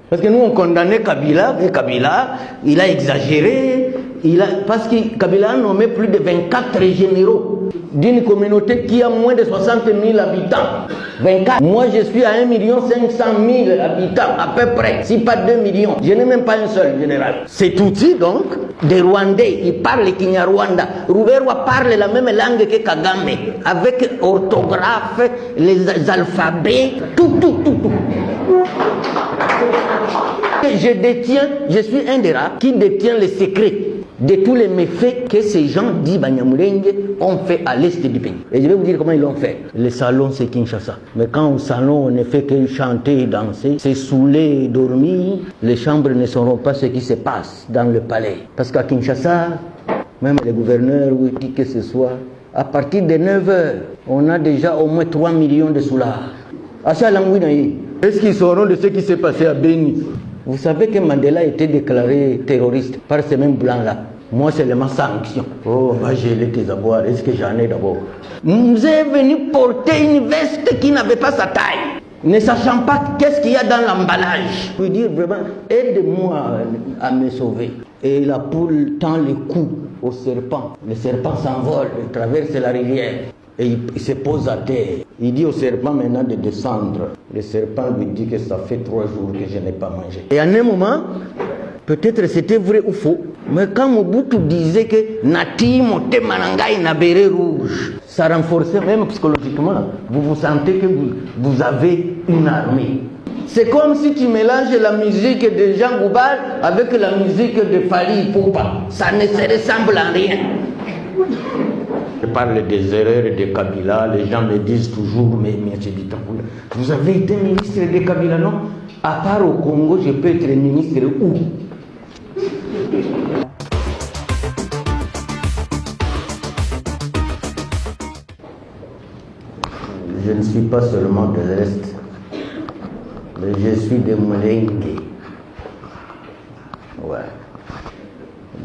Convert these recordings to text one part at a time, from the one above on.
Parce que nous, on condamnait Kabila, et Kabila, il a exagéré, parce que Kabila a nommé plus de 24 généraux d'une communauté qui a moins de 60 000 habitants. 24. Moi, je suis à 1 500 000 habitants, à peu près, si pas 2 millions. Je n'ai même pas un seul général. Cet outil, donc, des Rwandais, ils parlent Kinyarwanda. Rouverwa parle la même langue que Kagame, avec orthographe, les alphabets, tout. Je suis un des rares qui détient les secrets de tous les méfaits que ces gens dits Banyamulenge ont fait à l'est du pays. Et je vais vous dire comment ils l'ont fait. Le salon, c'est Kinshasa. Mais quand au salon, on ne fait que chanter, danser, se saouler, dormir, les chambres ne sauront pas ce qui se passe dans le palais. Parce qu'à Kinshasa, même les gouverneurs ou qui que ce soit, à partir de 9h, on a déjà au moins 3 millions de soulards. Est-ce qu'ils sauront de ce qui s'est passé à Béni? Vous savez que Mandela a été déclaré terroriste par ces mêmes blancs-là. Moi, c'est ma sanction. Oh, on va geler tes avoirs. Est-ce que j'en ai d'abord? Nous est venu porter une veste qui n'avait pas sa taille, ne sachant pas qu'est-ce qu'il y a dans l'emballage. Je veux dire vraiment, aide-moi à me sauver. Et la poule tend le cou au serpent. Le serpent s'envole, il traverse la rivière. Et il se pose à terre. Il dit au serpent maintenant de descendre. Le serpent lui dit que ça fait 3 jours que je n'ai pas mangé. Et à un moment, peut-être c'était vrai ou faux, mais quand Mobutu disait que Nati Mote Manangai na béré rouge, ça renforçait même psychologiquement. Vous vous sentez que vous avez une armée. C'est comme si tu mélanges la musique de Jean Goubal avec la musique de Fali Poupa. Ça ne se ressemble à rien. Je parle des erreurs de Kabila, les gens me disent toujours, mais vous avez été ministre de Kabila, non? À part au Congo, je peux être ministre où? Je ne suis pas seulement de l'Est, mais je suis de Mulenge. Ouais.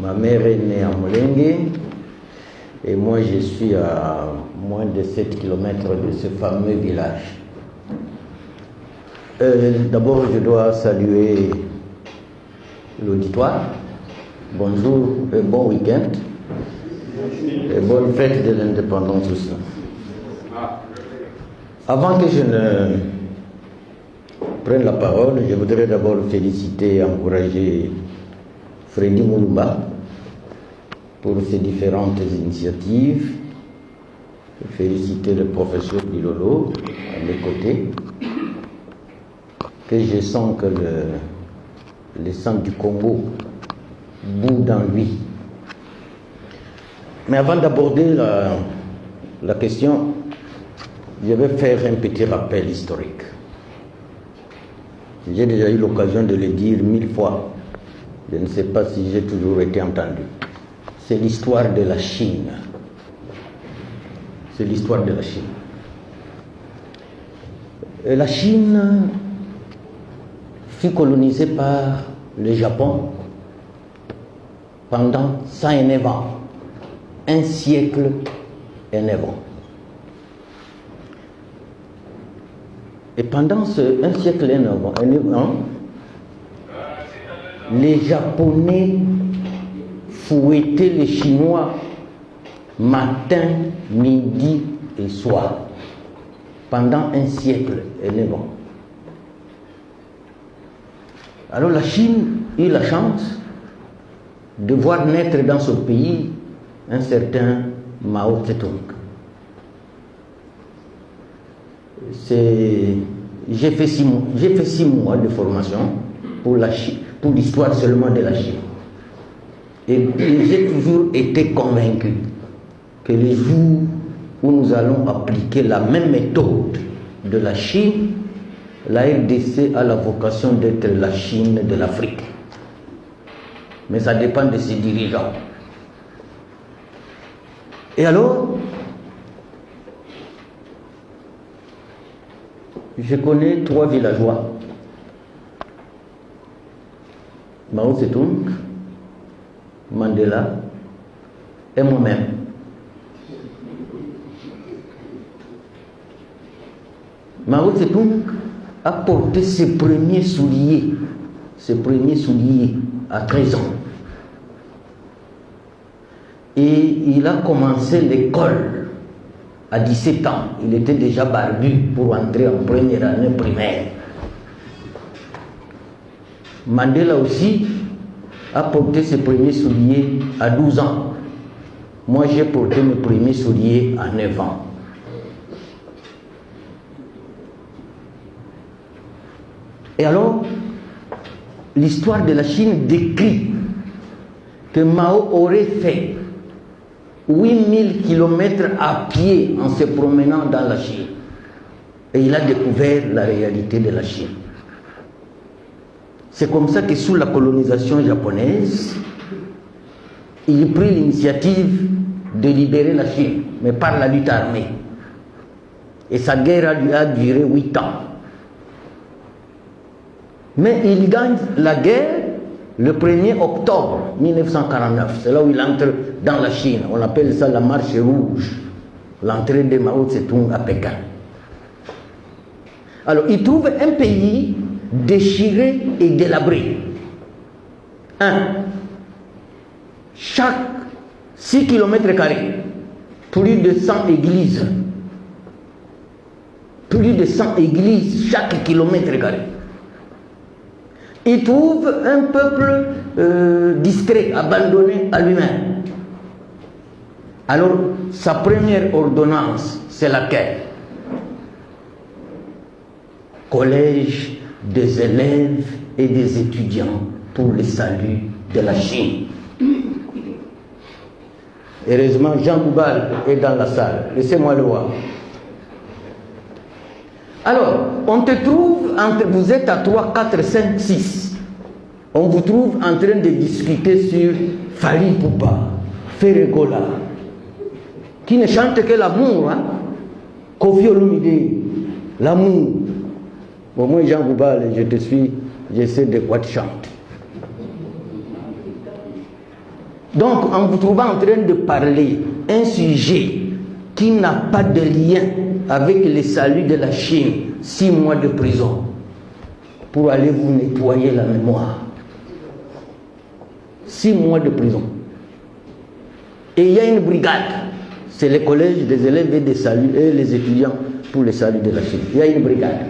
Ma mère est née à Mulenge. Et moi, je suis à moins de 7 km de ce fameux village. D'abord, je dois saluer l'auditoire. Bonjour et bon week-end. Et bonne fête de l'indépendance aussi. Avant que je ne prenne la parole, je voudrais d'abord féliciter et encourager Freddy Moulumba pour ces différentes initiatives, féliciter le professeur Bilolo à mes côtés, que je sens que le sang du Congo bout dans lui. Mais avant d'aborder la question, je vais faire un petit rappel historique. J'ai déjà eu l'occasion de le dire 1000 fois. Je ne sais pas si j'ai toujours été entendu. C'est l'histoire de la Chine. C'est l'histoire de la Chine. Et la Chine fut colonisée par le Japon pendant 109 ans. Un siècle et 9 ans. Et pendant un siècle et 9 ans, les Japonais fouettaient les Chinois matin, midi et soir. Pendant un siècle et 9 ans. Alors la Chine eut la chance de voir naître dans ce pays un certain Mao Tse-tung. J'ai fait 6 mois de formation pour l'histoire seulement de la Chine. Et j'ai toujours été convaincu que les jours où nous allons appliquer la même méthode de la Chine, la RDC a la vocation d'être la Chine de l'Afrique. Mais ça dépend de ses dirigeants. Et alors, je connais 3 villageois. Mao Tse-tung, Mandela et moi-même. Mao Tse-tung a porté ses premiers souliers ses premiers souliers à 13 ans. Et il a commencé l'école à 17 ans. Il était déjà barbu pour entrer en première année primaire. Mandela aussi a porté ses premiers souliers à 12 ans. Moi, j'ai porté mes premiers souliers à 9 ans. Et alors, l'histoire de la Chine décrit que Mao aurait fait 8000 km à pied en se promenant dans la Chine. Et il a découvert la réalité de la Chine. C'est comme ça que sous la colonisation japonaise, il prit l'initiative de libérer la Chine, mais par la lutte armée. Et sa guerre a duré 8 ans. Mais il gagne la guerre le 1er octobre 1949. C'est là où il entre dans la Chine. On appelle ça la marche rouge. L'entrée de Mao Tse-tung à Pékin. Alors, il trouve un pays déchiré et délabré. Chaque 6 km², plus de 100 églises. Plus de 100 églises chaque kilomètre². Il trouve un peuple distrait, abandonné à lui-même. Alors, sa première ordonnance, c'est laquelle? Collège des élèves et des étudiants pour le salut de la Chine. Heureusement, Jean Goubal est dans la salle. Laissez-moi le voir. Alors, on te trouve, vous êtes à 3, 4, 5, 6. On vous trouve en train de discuter sur Fally Ipupa, Ferregola, qui ne chante que l'amour. Hein? Koffi Olomide, l'amour. Bon, moi, Jean Goubal, je te suis, je sais de quoi tu chantes. Donc, en vous trouvant en train de parler un sujet qui n'a pas de lien avec le salut de la Chine, 6 mois de prison pour aller vous nettoyer la mémoire. 6 mois de prison. Et il y a une brigade, c'est le collège des élèves et des saluts et les étudiants pour le salut de la Chine. Il y a une brigade.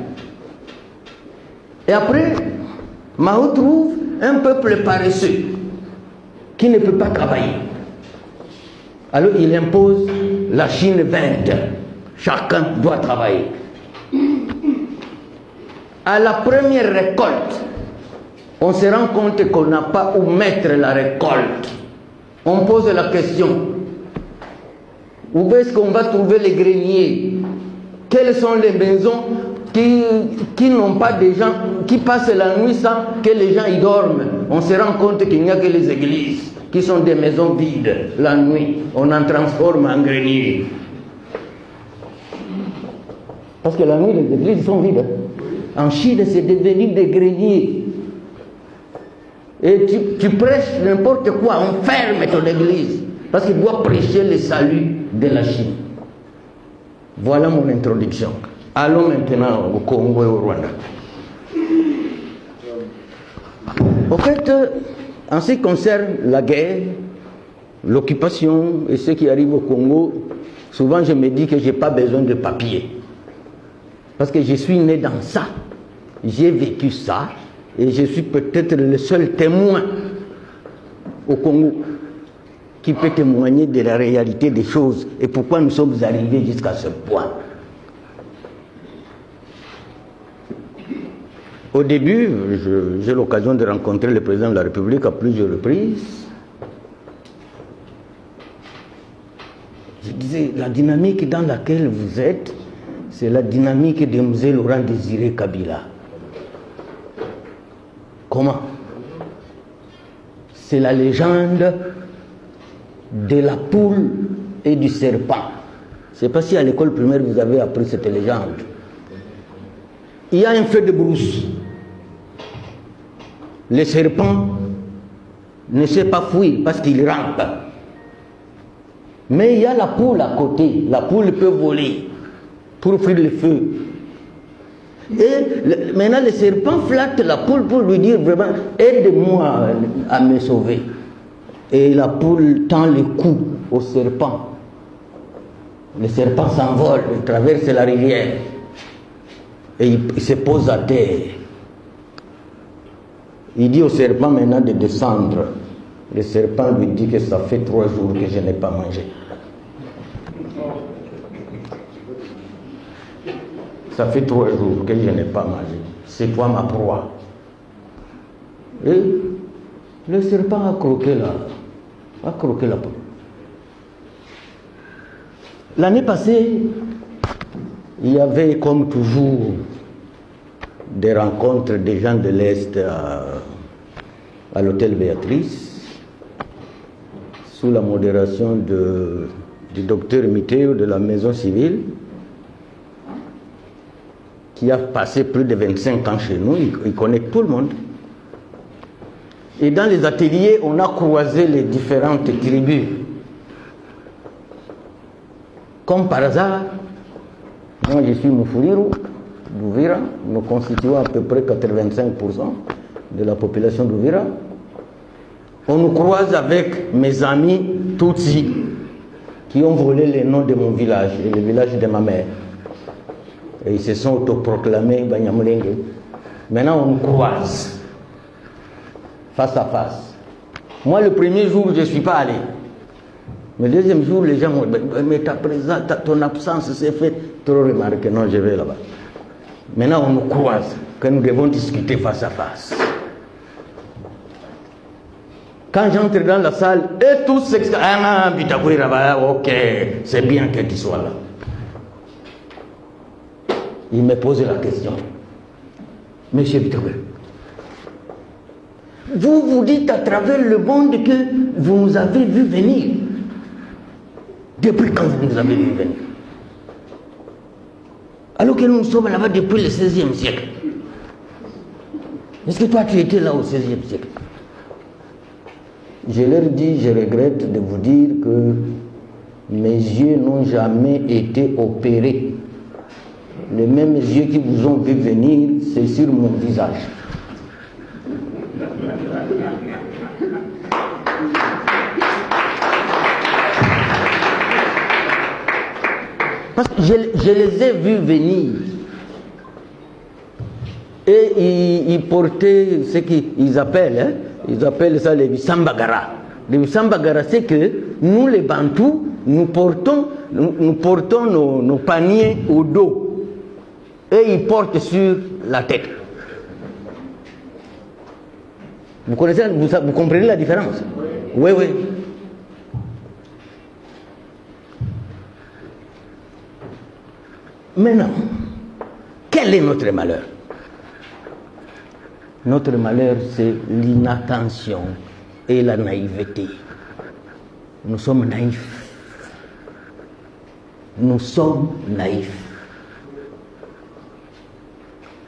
Et après, Mao trouve un peuple paresseux qui ne peut pas travailler. Alors il impose la Chine 20. Chacun doit travailler. À la première récolte, on se rend compte qu'on n'a pas où mettre la récolte. On pose la question. Où est-ce qu'on va trouver les greniers? Quelles sont les maisons qui n'ont pas de gens, qui passent la nuit sans que les gens y dorment? On se rend compte qu'il n'y a que les églises qui sont des maisons vides. La nuit, on en transforme en greniers. Parce que la nuit, les églises sont vides. En Chine, c'est devenu des greniers. Et tu prêches n'importe quoi, on ferme ton église. Parce qu'il doit prêcher le salut de la Chine. Voilà mon introduction. Allons maintenant au Congo et au Rwanda. En fait, en ce qui concerne la guerre, l'occupation et ce qui arrive au Congo, souvent je me dis que je n'ai pas besoin de papier. Parce que je suis né dans ça, j'ai vécu ça, et je suis peut-être le seul témoin au Congo qui peut témoigner de la réalité des choses et pourquoi nous sommes arrivés jusqu'à ce point. Au début, j'ai l'occasion de rencontrer le président de la République à plusieurs reprises. Je disais, la dynamique dans laquelle vous êtes, c'est la dynamique de M. Laurent Désiré Kabila. Comment? C'est la légende de la poule et du serpent. Je ne sais pas si à l'école primaire vous avez appris cette légende. Il y a un feu de brousse. Le serpent ne sait pas fuir parce qu'il rampe. Mais il y a la poule à côté. La poule peut voler pour fuir le feu. Et maintenant, le serpent flatte la poule pour lui dire vraiment, aide-moi à me sauver. Et la poule tend le cou au serpent. Le serpent s'envole, il traverse la rivière. Et il se pose à terre. Il dit au serpent maintenant de descendre. Le serpent lui dit que ça fait 3 jours que je n'ai pas mangé. Ça fait 3 jours que je n'ai pas mangé. C'est toi ma proie. Et le serpent a croqué la poule. L'année passée, il y avait comme toujours des rencontres des gens de l'Est à l'hôtel Béatrice, sous la modération du docteur Mitteo de la maison civile, qui a passé plus de 25 ans chez nous, il connaît tout le monde. Et dans les ateliers, on a croisé les différentes tribus. Comme par hasard, moi je suis Mufuliro, d'Ouvira, nous constituons à peu près 85% de la population d'Ouvira. On nous croise avec mes amis Tutsi, qui ont volé les noms de mon village, et le village de ma mère. Et ils se sont autoproclamés Banyamulenge. Maintenant, on nous croise, face à face. Moi, le premier jour, je ne suis pas allé. Mais le deuxième jour, les gens m'ont dit, mais ta présence, ton absence s'est fait trop remarquer. Non, je vais là-bas. Maintenant, on nous croise, que nous devons discuter face à face. Quand j'entre dans la salle, et tous s'exclament, ah, Bitakoui Rabat, ok, c'est bien que tu sois là. Il me pose la question. Monsieur Bitakoui, vous dites à travers le monde que vous nous avez vu venir. Depuis quand vous nous avez vu venir? Alors que nous sommes là-bas depuis le XVIe siècle. Est-ce que toi tu étais là au XVIe siècle? Je leur dis, je regrette de vous dire que mes yeux n'ont jamais été opérés. Les mêmes yeux qui vous ont vu venir, c'est sur mon visage. Parce que je les ai vus venir. Et ils portaient ce qu'ils appellent, ils appellent ça les Bissambagara. Les Bissambagara, c'est que nous les Bantous, nous portons nos paniers au dos. Et ils portent sur la tête. Vous connaissez, vous comprenez la différence? Oui, oui. Maintenant, quel est notre malheur? Notre malheur, c'est l'inattention et la naïveté. Nous sommes naïfs. Nous sommes naïfs.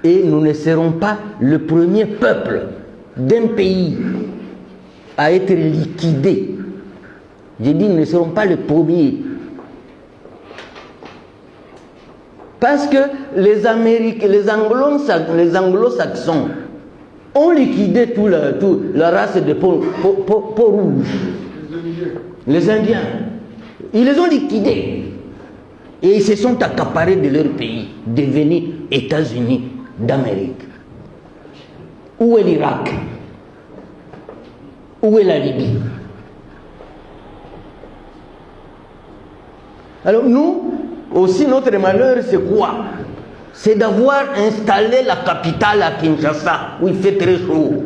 Et nous ne serons pas le premier peuple d'un pays à être liquidé. J'ai dit, nous ne serons pas le premier. Parce que les Américains, les anglo-saxons ont liquidé toute la race de peau rouge. Les Indiens. Ils les ont liquidés. Et ils se sont accaparés de leur pays, devenus États-Unis d'Amérique. Où est l'Irak? Où est la Libye? Alors nous, aussi notre malheur, c'est quoi? C'est d'avoir installé la capitale à Kinshasa, où il fait très chaud.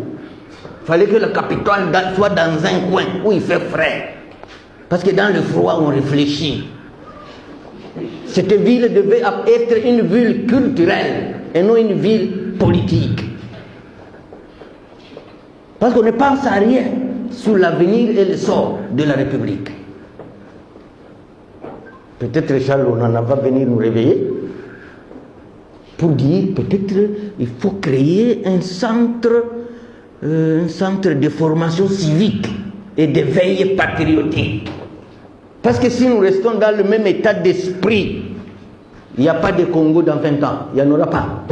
Il fallait que la capitale soit dans un coin où il fait frais. Parce que dans le froid, on réfléchit. Cette ville devait être une ville culturelle et non une ville politique. Parce qu'on ne pense à rien sur l'avenir et le sort de la République. Peut-être Charles Onana va venir nous réveiller pour dire peut-être il faut créer un centre de formation civique et de veille patriotique. Parce que si nous restons dans le même état d'esprit, il n'y a pas de Congo dans 20 ans, il n'y en aura pas.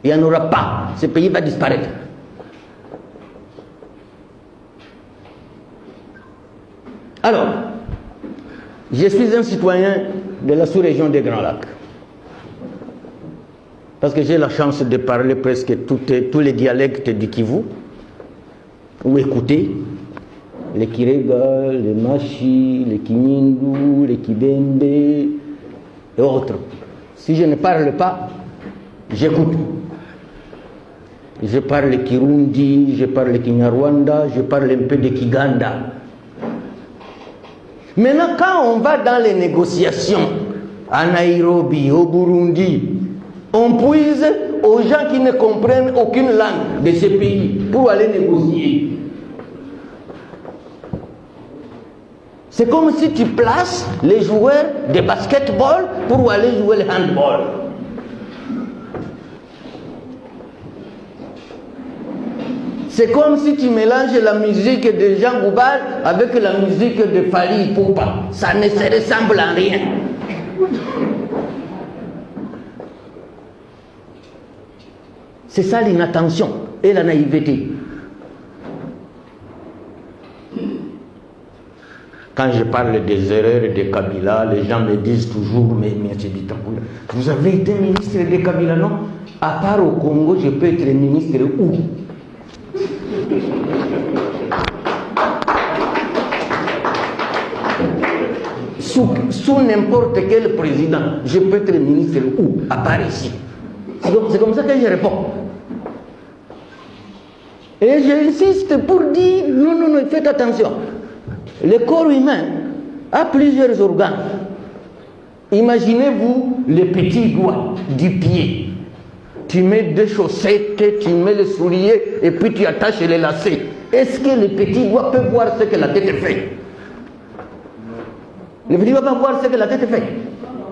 Il n'y en aura pas. Ce pays va disparaître. Alors, je suis un citoyen de la sous-région des Grands Lacs. Parce que j'ai la chance de parler presque tous les dialectes du Kivu, ou écouter les Kirega, les Machi, les Kinindu, les Kibembe et autres. Si je ne parle pas, j'écoute. Je parle Kirundi, je parle Kinyarwanda, je parle un peu de Kiganda. Maintenant, quand on va dans les négociations à Nairobi, au Burundi, on puise aux gens qui ne comprennent aucune langue de ce pays pour aller négocier. C'est comme si tu places les joueurs de basketball pour aller jouer le handball. C'est comme si tu mélanges la musique de Jean Goubard avec la musique de Fally Ipupa. Ça ne se ressemble à rien. C'est ça l'inattention et la naïveté. Quand je parle des erreurs de Kabila, les gens me disent toujours, mais M. Bitangula, vous avez été ministre de Kabila, non? À part au Congo, je peux être ministre où? Sous n'importe quel président, je peux être ministre où? À part ici. C'est comme ça que je réponds. Et j'insiste pour dire, non, faites attention. Le corps humain a plusieurs organes. Imaginez-vous le petit doigt du pied. Tu mets deux chaussettes, tu mets les souliers et puis tu attaches les lacets. Est-ce que le petit doigt peut voir ce que la tête fait? Le petit doigt peut voir ce que la tête fait.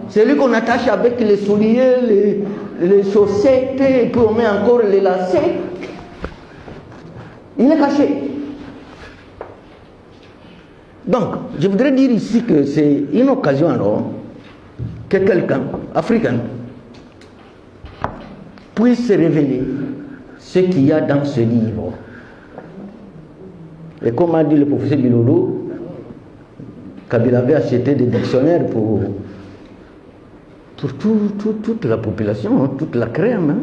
C'est lui qu'on attache avec les souliers, les chaussettes, et puis on met encore les lacets. Il est caché. Donc, je voudrais dire ici que c'est une occasion alors que quelqu'un, africain, puisse révéler ce qu'il y a dans ce livre. Et comme a dit le professeur Bilolo, Kabila avait acheté des dictionnaires pour toute la population, toute la crème. Hein.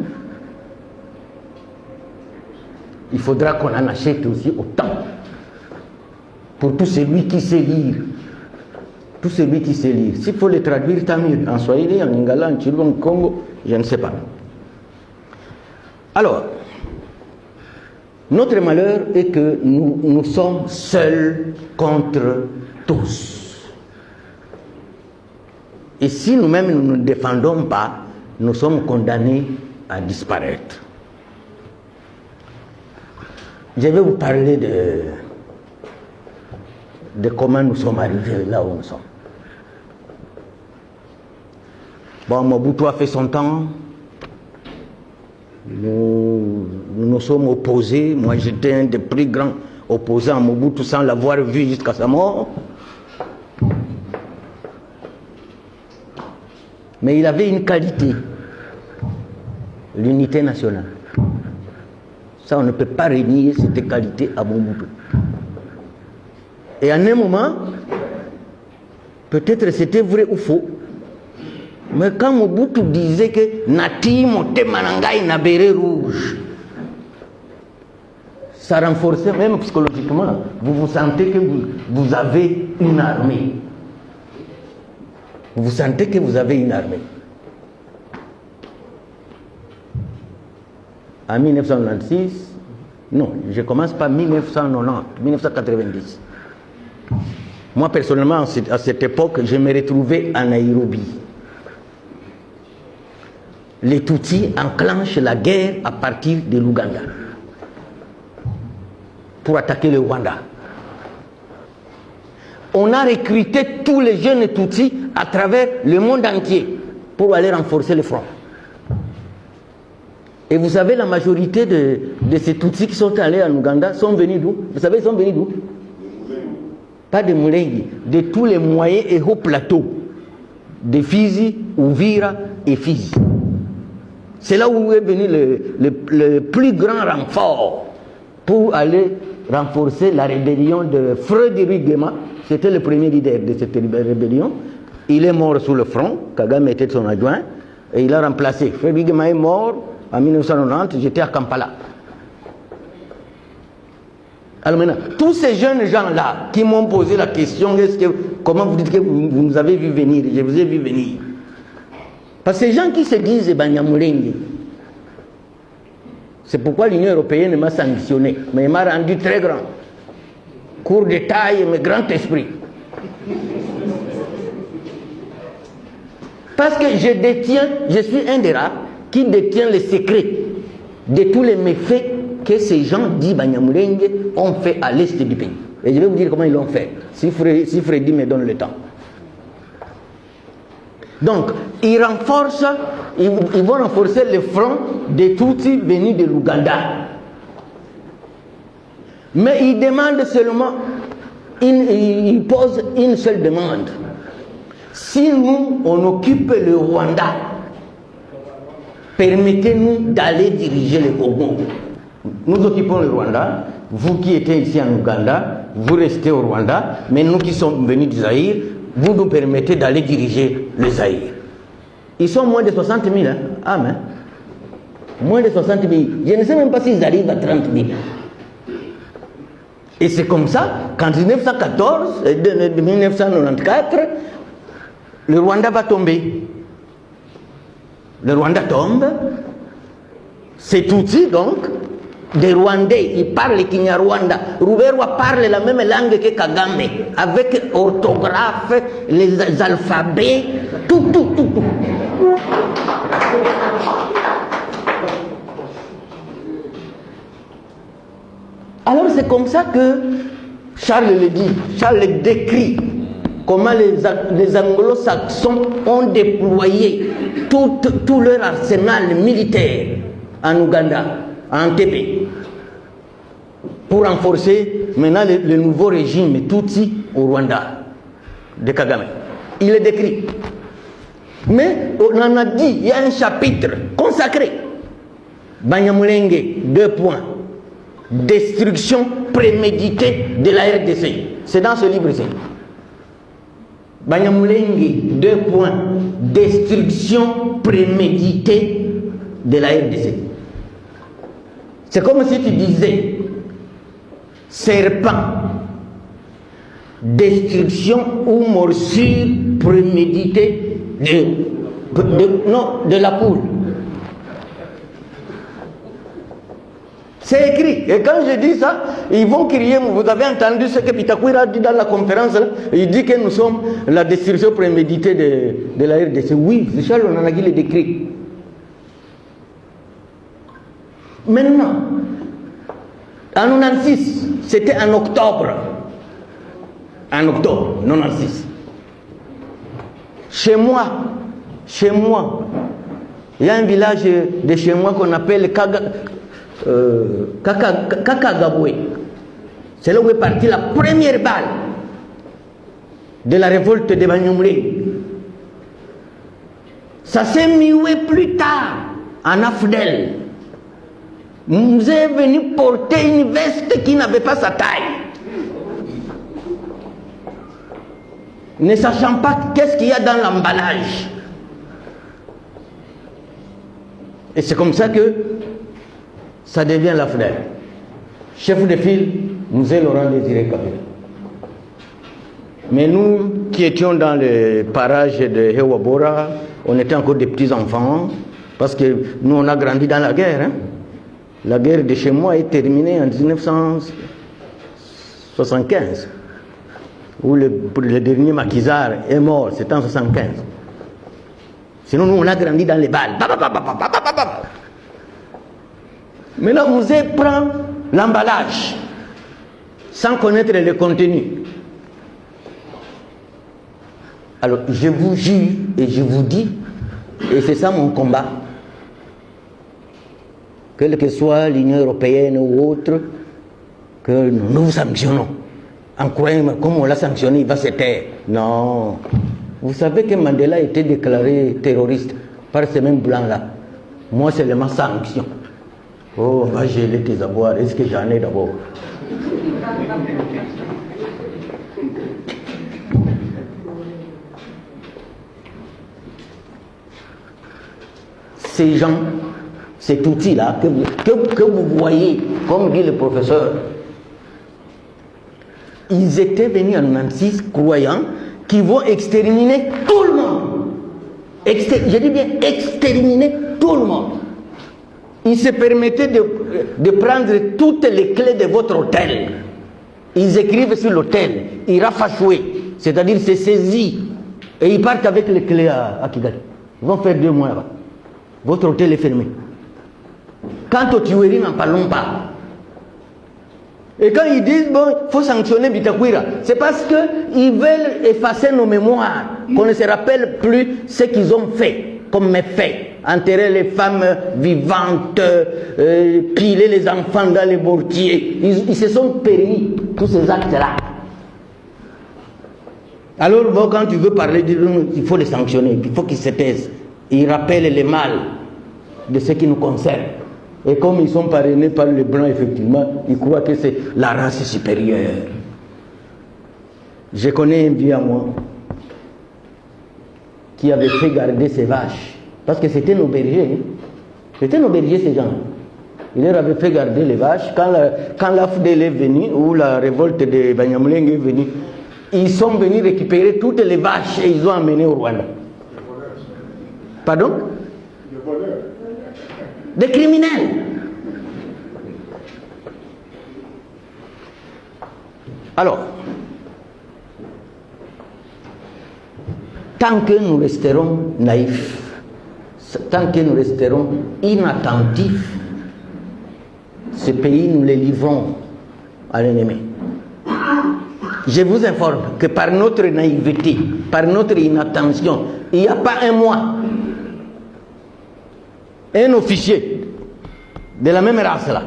Il faudra qu'on en achète aussi autant. Pour tout celui qui sait lire. Tout celui qui sait lire. S'il faut les traduire, tant mieux. En Swahili, en Lingala, en Chilou, en Congo, je ne sais pas. Alors, notre malheur est que nous sommes seuls contre tous. Et si nous-mêmes nous ne défendons pas, nous sommes condamnés à disparaître. Je vais vous parler de comment nous sommes arrivés là où nous sommes. Bon, Mobutu a fait son temps. Nous nous sommes opposés. Moi, j'étais un des plus grands opposants à Mobutu sans l'avoir vu jusqu'à sa mort. Mais il avait une qualité, l'unité nationale. Ça, on ne peut pas renier cette qualité à Mobutu. Et à un moment, peut-être c'était vrai ou faux, mais quand Mobutu disait que Nati Mote Manangai na béret rouge, ça renforçait même psychologiquement. Vous vous sentez que vous avez une armée. Vous sentez que vous avez une armée. En 1996, non, je commence par 1990, 1990. Moi, personnellement, à cette époque, je me retrouvais à Nairobi. Les Tutsis enclenchent la guerre à partir de l'Ouganda pour attaquer le Rwanda. On a recruté tous les jeunes Tutsis à travers le monde entier pour aller renforcer le front. Et vous savez, la majorité de ces Tutsis qui sont allés en Ouganda sont venus d'où? Vous savez, ils sont venus d'où? Pas de Moulengi, de tous les moyens et hauts plateaux, de Fizi, Uvira et Fizi. C'est là où est venu le plus grand renfort pour aller renforcer la rébellion de Frédéric Guéma. C'était le premier leader de cette rébellion. Il est mort sous le front, Kagame était son adjoint, et il a remplacé. Frédéric Guéma est mort en 1990, j'étais à Kampala. Alors maintenant, tous ces jeunes gens-là qui m'ont posé la question, comment vous dites que vous nous avez vu venir? Je vous ai vu venir. Parce que ces gens qui se disent Banyamulenge, c'est pourquoi l'Union européenne m'a sanctionné, mais m'a rendu très grand. Court de taille, mais grand esprit. Parce que je suis un des rares qui détient les secrets de tous les méfaits que ces gens dits Banyamulenge ont fait à l'est du pays. Et je vais vous dire comment ils l'ont fait, si Freddy me donne le temps. Donc, ils vont renforcer le front des Tutsis venus de l'Ouganda. Mais ils demandent seulement, ils posent une seule demande. Si nous, on occupe le Rwanda, permettez-nous d'aller diriger le Congo. Nous occupons le Rwanda, vous qui étiez ici en Ouganda, vous restez au Rwanda, mais nous qui sommes venus du Zaïre, vous nous permettez d'aller diriger le Zaïre. Ils sont moins de 60 000, hein? Amen. Moins de 60 000. Je ne sais même pas s'ils arrivent à 30 000. Et c'est comme ça qu'en 1914, 1994, le Rwanda va tomber. Le Rwanda tombe. C'est Tutsi donc. Des Rwandais, ils parlent Kinyarwanda. Ruberwa parle la même langue que Kagame, avec orthographe, les alphabets, tout. Alors c'est comme ça que Charles le dit, Charles décrit comment les anglo-saxons ont déployé tout leur arsenal militaire en Ouganda, en Entebbe, pour renforcer maintenant le nouveau régime Tutsi au Rwanda de Kagame. Il est décrit. Mais on en a dit, il y a un chapitre consacré. Banyamulenge, 2 points. Destruction préméditée de la RDC. C'est dans ce livre-ci. Banyamulenge, 2 points. Destruction préméditée de la RDC. C'est comme si tu disais serpent, destruction ou morsure préméditée de la poule. C'est écrit. Et quand je dis ça, ils vont crier. Vous avez entendu ce que Pitakwira a dit dans la conférence là? Il dit que nous sommes la destruction préméditée de la RDC. Oui, c'est Charles Onanagi le décrit. Maintenant, en 96, c'était en octobre. En octobre 96. Chez moi, il y a un village de chez moi qu'on appelle Kakagabwe. C'est là où est partie la première balle de la révolte de Banyamulenge. Ça s'est mué plus tard en Afdel. Nous est venu porter une veste qui n'avait pas sa taille. Ne sachant pas qu'est-ce qu'il y a dans l'emballage. Et c'est comme ça que ça devient la FDEL. Chef de file, Musée Laurent Désiré Kabila. Mais nous qui étions dans les parages de Hewabora, on était encore des petits enfants, parce que nous on a grandi dans la guerre. Hein? La guerre de chez moi est terminée en 1975, où le dernier maquisard est mort, c'était en 1975. Sinon, nous, on a grandi dans les balles. Mais là, Musée prend l'emballage, sans connaître le contenu. Alors, je vous jure et je vous dis, et c'est ça mon combat, quelle que soit l'Union européenne ou autre, que nous sanctionnons. En croyant, comme on l'a sanctionné, il va se taire. Non. Vous savez que Mandela a été déclaré terroriste par ces mêmes blancs-là. Moi, c'est ma sanction. Oh, on va geler tes avoirs. Est-ce que j'en ai d'abord? Ces gens, cet outil-là que vous voyez, comme dit le professeur, ils étaient venus en 96 croyant qu'ils vont exterminer tout le monde. Je dis bien exterminer tout le monde. Ils se permettaient de prendre toutes les clés de votre hôtel. Ils écrivent sur l'hôtel, il rafachoué, c'est-à-dire c'est saisi. Et ils partent avec les clés à Kigali. Ils vont faire 2 mois là-bas. Votre hôtel est fermé. Quant aux tueries, n'en parlons pas. Et quand ils disent, bon, il faut sanctionner Bitakwira, c'est parce qu'ils veulent effacer nos mémoires, qu'on ne se rappelle plus ce qu'ils ont fait comme méfaits. Enterrer les femmes vivantes, piler les enfants dans les mortiers. Ils se sont permis tous ces actes-là. Alors, bon, quand tu veux parler, il faut les sanctionner, il faut qu'ils se taisent. Ils rappellent les mal de ce qui nous concerne. Et comme ils sont parrainés par les Blancs, effectivement, ils croient que c'est la race supérieure. Je connais un vieux à moi qui avait fait garder ses vaches. Parce que c'était nos bergers. C'était nos bergers, ces gens. Il leur avait fait garder les vaches. Quand la FDL est venue, ou la révolte de Banyamulenge est venue, ils sont venus récupérer toutes les vaches et ils ont amené au Rwanda. Pardon? Des criminels. Alors, tant que nous resterons naïfs, tant que nous resterons inattentifs, ce pays, nous le livrons à l'ennemi. Je vous informe que par notre naïveté, par notre inattention, il n'y a pas un mois, un officier de la même race là,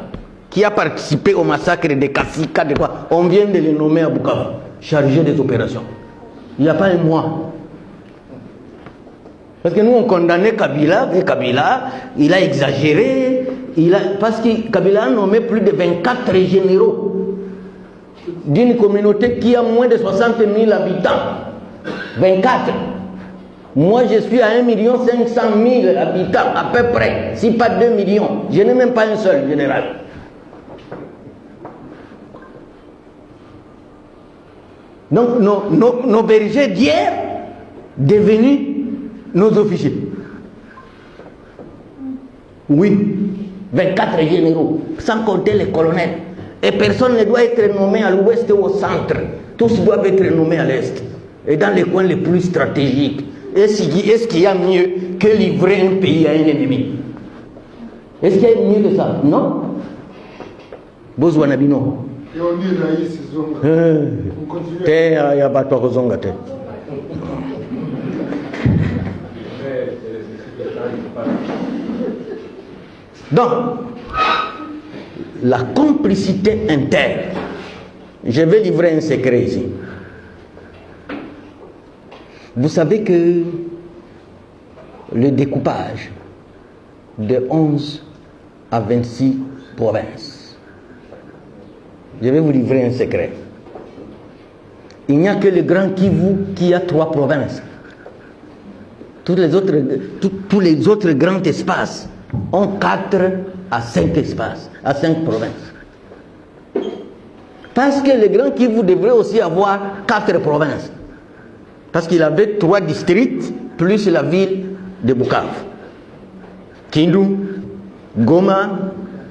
qui a participé au massacre de Kassika, de quoi, on vient de le nommer à Bukavu, chargé des opérations. Il n'y a pas un mois. Parce que nous, on condamnait Kabila, et Kabila, il a exagéré, parce que Kabila a nommé plus de 24 généraux d'une communauté qui a moins de 60 000 habitants. 24. Moi, je suis à 1 500 000 habitants, à peu près, si pas 2 millions. Je n'ai même pas un seul général. Donc, nos bergers d'hier, devenus nos officiers. Oui, 24 généraux, sans compter les colonels. Et personne ne doit être nommé à l'ouest ou au centre. Tous doivent être nommés à l'est. Et dans les coins les plus stratégiques. Est-ce qu'il y a mieux que livrer un pays à un ennemi? Est-ce qu'il y a mieux que ça? Non. Bozwanabino. Et on dit Raïs Zonga. On continue. Te ya bato ko zonga te. Donc, la complicité interne. Je vais livrer un secret ici. Vous savez que le découpage de 11 à 26 provinces, je vais vous livrer un secret. Il n'y a que le Grand Kivu qui a 3 provinces. Tous les autres grands espaces ont 4 à 5 espaces, à 5 provinces. Parce que le Grand Kivu devrait aussi avoir 4 provinces. Parce qu'il avait 3 districts, plus la ville de Bukavu. Kindu, Goma,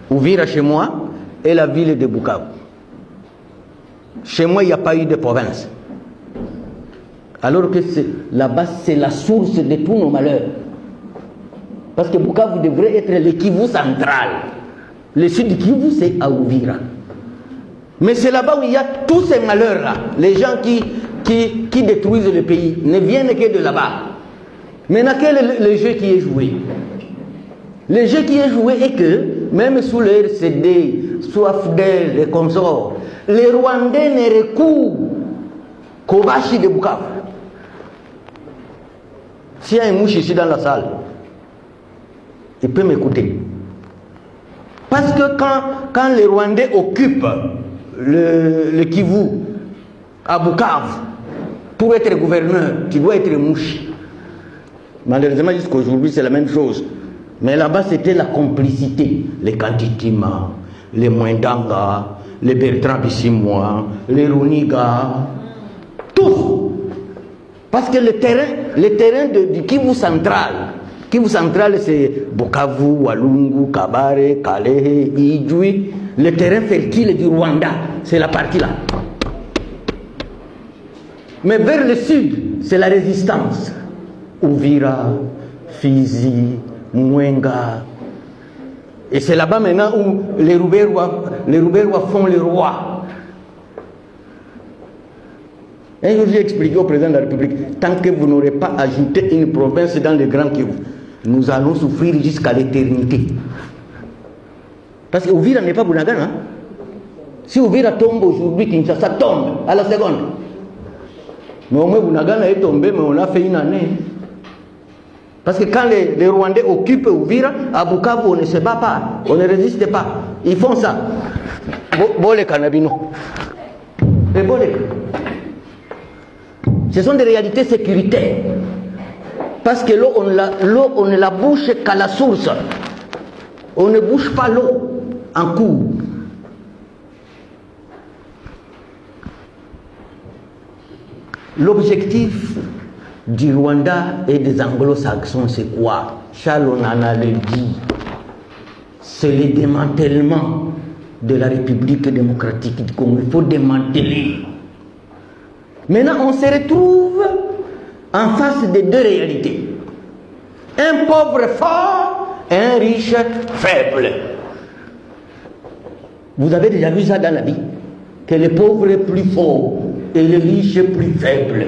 Uvira chez moi, et la ville de Bukavu. Chez moi, il n'y a pas eu de province. Alors que là-bas, c'est la source de tous nos malheurs. Parce que Bukavu devrait être le Kivu central. Le sud du Kivu, c'est à Uvira. Mais c'est là-bas où il y a tous ces malheurs-là. Les gens qui détruisent le pays ne viennent que de là-bas. Maintenant, quel est le jeu qui est joué? Le jeu qui est joué est que, même sous le RCD, sous AFDEL et consorts, les Rwandais ne recourent qu'au Bashi de Bukavu. S'il y a un mouche ici dans la salle, il peut m'écouter. Parce que quand les Rwandais occupent le Kivu, à Bukavu, pour être gouverneur, tu dois être mouche. Malheureusement, jusqu'à aujourd'hui, c'est la même chose. Mais là-bas, c'était la complicité. Les Kantitima, les Mwendanga, les Bertrand Bissimois, les Runiga, tous. Parce que le terrain du Kivu central, c'est Bukavu, Walungu, Kabare, Kalehe, Idjui. Le terrain fertile du Rwanda, c'est la partie là. Mais vers le sud, c'est la résistance. Uvira, Fizi, Mwenga. Et c'est là-bas maintenant où les Rouberois font les rois. Un jour, j'ai expliqué au président de la République, tant que vous n'aurez pas ajouté une province dans le Grand Kivu, nous allons souffrir jusqu'à l'éternité. Parce que Uvira n'est pas Bunagana. Hein? Si Uvira tombe aujourd'hui, Kinshasa tombe à la seconde. Mais au moins Bunagana est tombé, mais on a fait une année. Parce que quand les Rwandais occupent Uvira, à Bukavu, on ne se bat pas, on ne résiste pas. Ils font ça. Bole Kanabino. Et Bole. Ce sont des réalités sécuritaires. Parce que l'eau, on ne la bouche qu'à la source. On ne bouche pas l'eau en cours. L'objectif du Rwanda et des anglo-saxons, c'est quoi? Charles Onana le dit. C'est le démantèlement de la République démocratique du Congo. Il faut démanteler. Maintenant, on se retrouve en face de deux réalités. Un pauvre fort et un riche faible. Vous avez déjà vu ça dans la vie? Que le pauvre est plus fort et le riche est plus faible.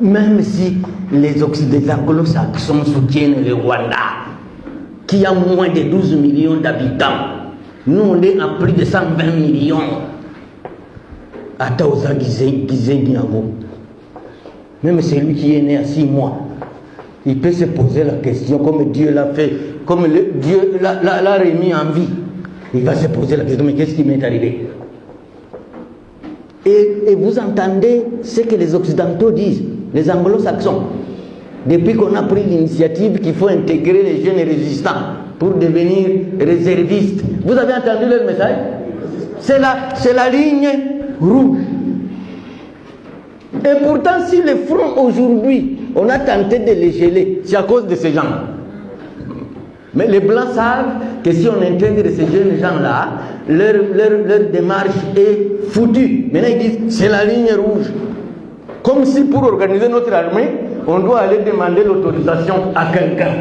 Même si les anglo-saxons soutiennent le Rwanda, qui a moins de 12 millions d'habitants, nous on est à plus de 120 millions. Ataoza Gizengiango. Même celui qui est né à 6 mois, il peut se poser la question, comme Dieu l'a fait, comme Dieu l'a remis en vie. Il va se poser la question, mais qu'est-ce qui m'est arrivé? Et vous entendez ce que les Occidentaux disent, les Anglo-Saxons, depuis qu'on a pris l'initiative qu'il faut intégrer les jeunes résistants pour devenir réservistes. Vous avez entendu leur message? C'est la ligne rouge. Et pourtant, si le front aujourd'hui, on a tenté de les geler, c'est à cause de ces gens. Mais les Blancs savent que si on intègre ces jeunes gens-là, leur démarche est foutue. Maintenant, ils disent, c'est la ligne rouge. Comme si pour organiser notre armée, on doit aller demander l'autorisation à quelqu'un.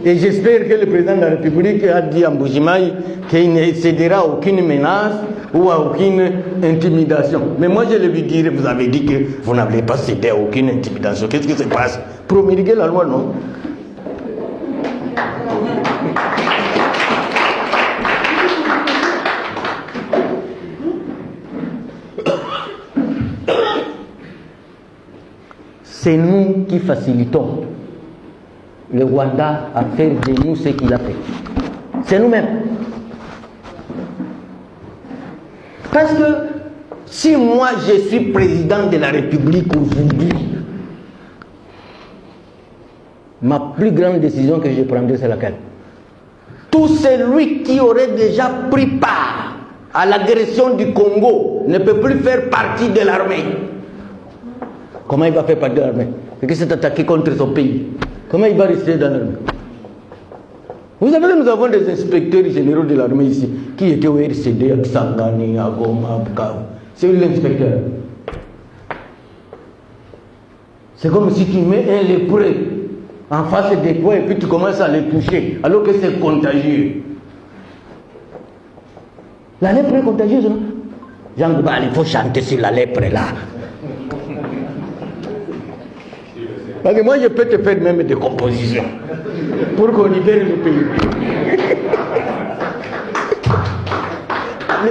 Et j'espère que le président de la République a dit à Mbujimaï qu'il ne cédera à aucune menace ou à aucune intimidation. Mais moi, je lui dirais, vous avez dit que vous n'avez pas cédé à aucune intimidation. Qu'est-ce qui se passe? Promulguer la loi, non? C'est nous qui facilitons le Rwanda à faire de nous ce qu'il a fait. C'est nous-mêmes. Parce que si moi je suis président de la République aujourd'hui, ma plus grande décision que je prendrai, c'est laquelle? Tout celui qui aurait déjà pris part à l'agression du Congo ne peut plus faire partie de l'armée. Comment il va faire partie de l'armée? Parce qu'il s'est attaqué contre son pays. Comment il va rester dans l'armée? Vous savez que nous avons des inspecteurs généraux de l'armée ici qui étaient au RCD, à Kisangani, à Goma, à Bukavu. C'est lui l'inspecteur. C'est comme si tu mets un lépreux en face de toi et puis tu commences à le toucher alors que c'est contagieux. La lèpre est contagieuse, non? Jean Goubal, il faut chanter sur la lèpre là. Parce que moi, je peux te faire même des compositions pour qu'on libère le pays.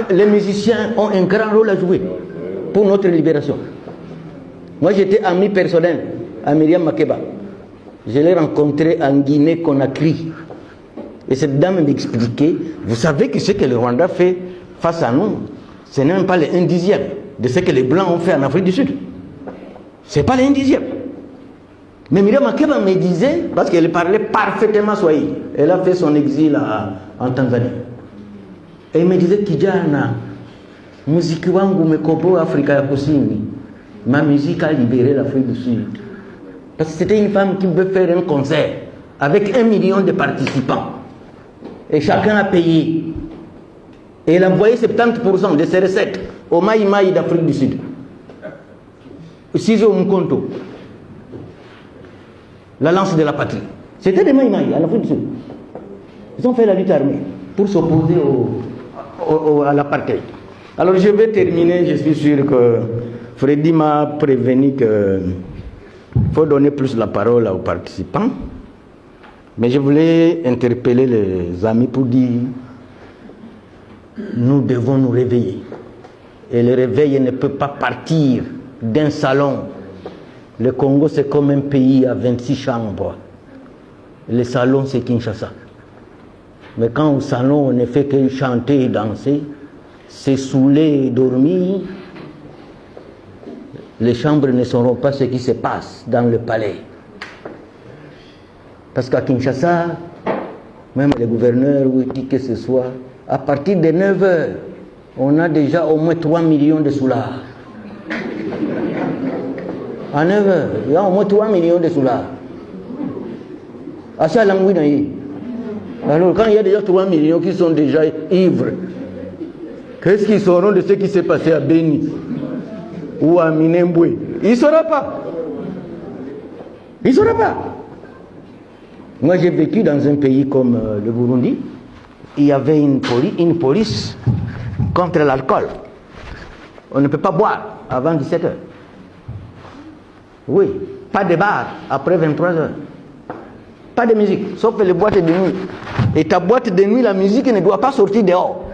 Les musiciens ont un grand rôle à jouer pour notre libération. Moi, j'étais ami personnel à Myriam Makeba. Je l'ai rencontrée en Guinée-Conakry. Et cette dame m'expliquait, vous savez que ce que le Rwanda fait face à nous, ce n'est même pas le 1/10 de ce que les Blancs ont fait en Afrique du Sud. Ce n'est pas le 1/10. Mais Myriam Makeba me disait, parce qu'elle parlait parfaitement Swahili, elle a fait son exil en Tanzanie. Et elle me disait, Kijana, muziki wangu umekomboa Afrika ya Kusini. Ma musique a libéré l'Afrique du Sud. Parce que c'était une femme qui veut faire un concert avec 1 million de participants. Et chacun a payé. Et elle a envoyé 70% de ses recettes au Maï Maï d'Afrique du Sud. Sizo Mkonto. La lance de la patrie. C'était des Maï Maï en Afrique du Sud. Ils ont fait la lutte armée pour s'opposer à l'apartheid. Alors je vais terminer, je suis sûr que Freddy m'a prévenu qu'il faut donner plus la parole aux participants. Mais je voulais interpeller les amis pour dire nous devons nous réveiller. Et le réveil ne peut pas partir d'un salon. Le Congo, c'est comme un pays à 26 chambres. Le salon, c'est Kinshasa. Mais quand au salon, on ne fait que chanter et danser, se saouler et dormir, les chambres ne sauront pas ce qui se passe dans le palais. Parce qu'à Kinshasa, même les gouverneurs ou qui que ce soit, à partir de 9h, on a déjà au moins 3 millions de soulards. À 9h, il y a au moins 3 millions de soulards. Alors quand il y a déjà 3 millions qui sont déjà ivres, qu'est-ce qu'ils sauront de ce qui s'est passé à Béni ou à Minembwe? Ils ne sauront pas. Ils ne sauront pas. Moi, j'ai vécu dans un pays comme le Burundi. Il y avait une police contre l'alcool. On ne peut pas boire avant 17h. Oui, pas de bar après 23h. Pas de musique, sauf les boîtes de nuit. Et ta boîte de nuit, la musique ne doit pas sortir dehors.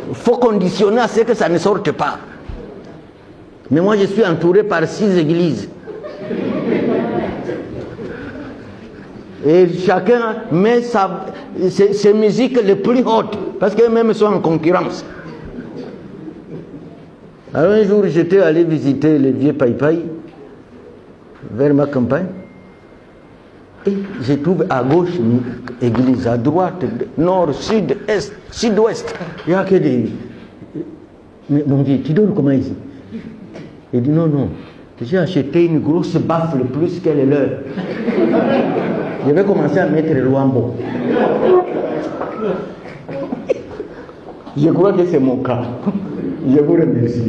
Il faut conditionner à ce que ça ne sorte pas. Mais moi, je suis entouré par 6 églises. Et chacun met ses musiques les plus hautes, parce qu'eux-mêmes sont en concurrence. Alors un jour, j'étais allé visiter le vieux Païpaï, vers ma campagne, et je trouve à gauche une église, à droite, nord, sud, est, sud-ouest. Il n'y a que des... Mais mon Dieu, tu donnes comment ici? Il dit non, j'ai acheté une grosse baffle plus qu'elle est leur. Je vais commencer à mettre le Luambo. Je crois que c'est mon cas. Je vous remercie.